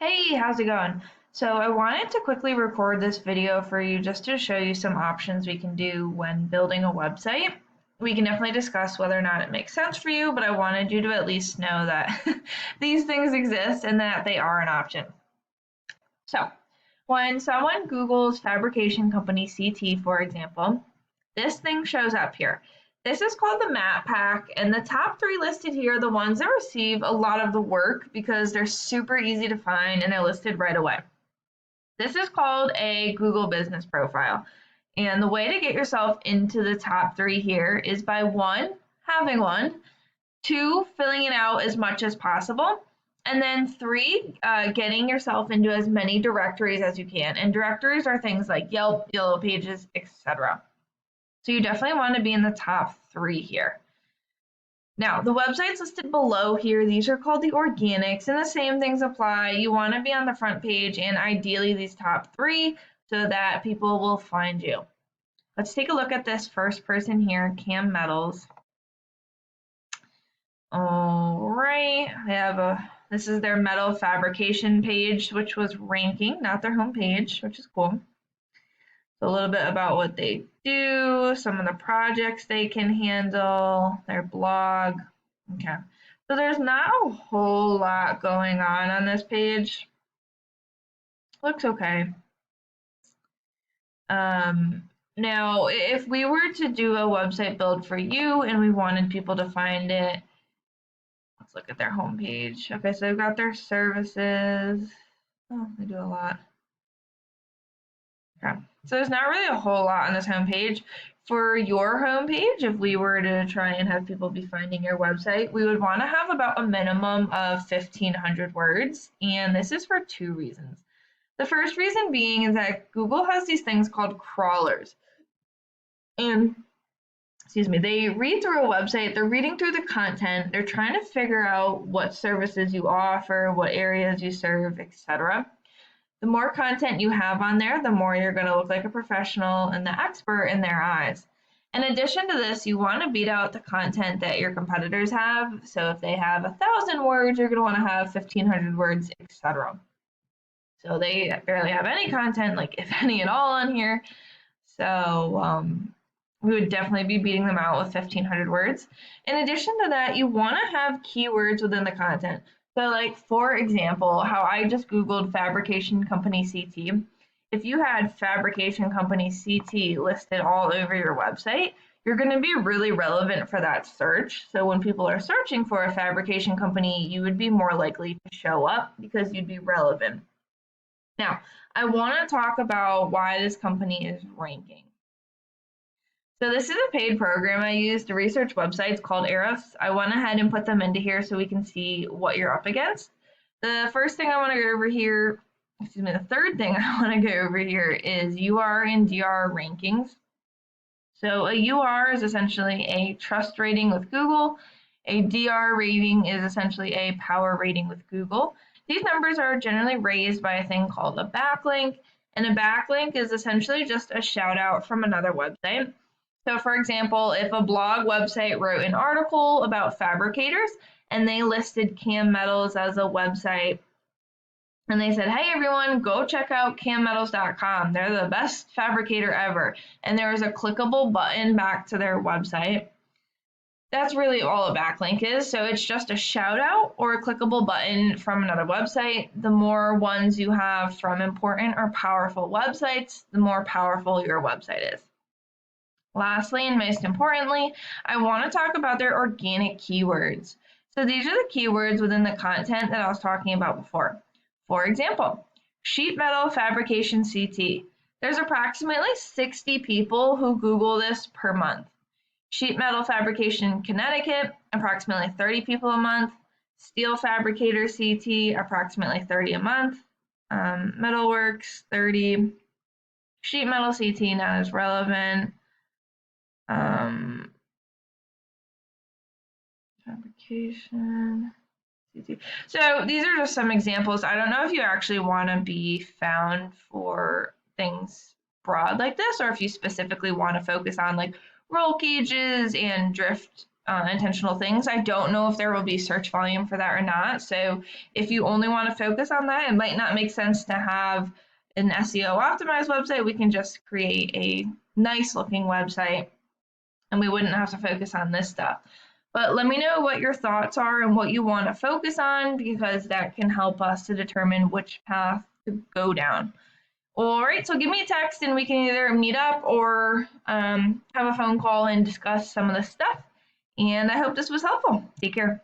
Hey, how's it going? So I wanted to quickly record this video for you just to show you some options we can do when building a website. We can definitely discuss whether or not it makes sense for you, but I wanted you to at least know that these things exist and that they are an option. So when someone Googles Fabrication Company CT, for example, this thing shows up here. This is called the map pack, and the top three listed here are the ones that receive a lot of the work because they're super easy to find and they're listed right away. This is called a Google Business Profile. And the way to get yourself into the top three here is by one, having one, two, filling it out as much as possible, and then three, getting yourself into as many directories as you can. And directories are things like Yelp, Yellow Pages, etc. So you definitely want to be in the top three here. Now, the websites listed below here, these are called the organics, and the same things apply. You want to be on the front page and ideally these top three so that people will find you. Let's take a look at this first person here, Cam Metals. All right, this is their metal fabrication page, which was ranking, not their home page, which is cool. So a little bit about what they do, some of the projects they can handle, their blog. Okay, so there's not a whole lot going on this page. Looks okay. Now, if we were to do a website build for you and we wanted people to find it, let's look at their homepage. Okay, so they've got their services. Oh, they do a lot. Okay, so there's not really a whole lot on this homepage. For your homepage, if we were to try and have people be finding your website, we would want to have about a minimum of 1,500 words, and this is for two reasons. The first reason being is that Google has these things called crawlers. And they read through a website, they're reading through the content, they're trying to figure out what services you offer, what areas you serve, etc. The more content you have on there, the more you're going to look like a professional and the expert in their eyes. In addition to this, you want to beat out the content that your competitors have. So if they have 1,000 words, you're going to want to have 1,500 words, etc. So they barely have any content, like if any at all, on here. So we would definitely be beating them out with 1,500 words. In addition to that, you want to have keywords within the content. So like, for example, how I just Googled Fabrication Company CT. If you had Fabrication Company CT listed all over your website, you're going to be really relevant for that search. So when people are searching for a fabrication company, you would be more likely to show up because you'd be relevant. Now, I want to talk about why this company is ranking. So this is a paid program I use to research websites called Ahrefs. I went ahead and put them into here so we can see what you're up against. The first thing I want to go over here, the third thing I want to go over here is UR and DR rankings. So a UR is essentially a trust rating with Google. A DR rating is essentially a power rating with Google. These numbers are generally raised by a thing called a backlink, and a backlink is essentially just a shout out from another website. So for example, if a blog website wrote an article about fabricators and they listed Cam Metals as a website and they said, hey everyone, go check out cammetals.com. They're the best fabricator ever. And there was a clickable button back to their website. That's really all a backlink is. So it's just a shout out or a clickable button from another website. The more ones you have from important or powerful websites, the more powerful your website is. Lastly, and most importantly, I want to talk about their organic keywords. So these are the keywords within the content that I was talking about before. For example, sheet metal fabrication CT. There's approximately 60 people who Google this per month. Sheet metal fabrication Connecticut, approximately 30 people a month. Steel fabricator CT, approximately 30 a month. Metalworks, 30. Sheet metal CT, not as relevant. Fabrication CT. So these are just some examples. I don't know if you actually want to be found for things broad like this, or if you specifically want to focus on like roll cages and drift intentional things. I don't know if there will be search volume for that or not. So if you only want to focus on that, it might not make sense to have an SEO optimized website. We can just create a nice looking website and we wouldn't have to focus on this stuff. But let me know what your thoughts are and what you want to focus on, because that can help us to determine which path to go down. All right, so give me a text and we can either meet up or have a phone call and discuss some of this stuff. And I hope this was helpful. Take care.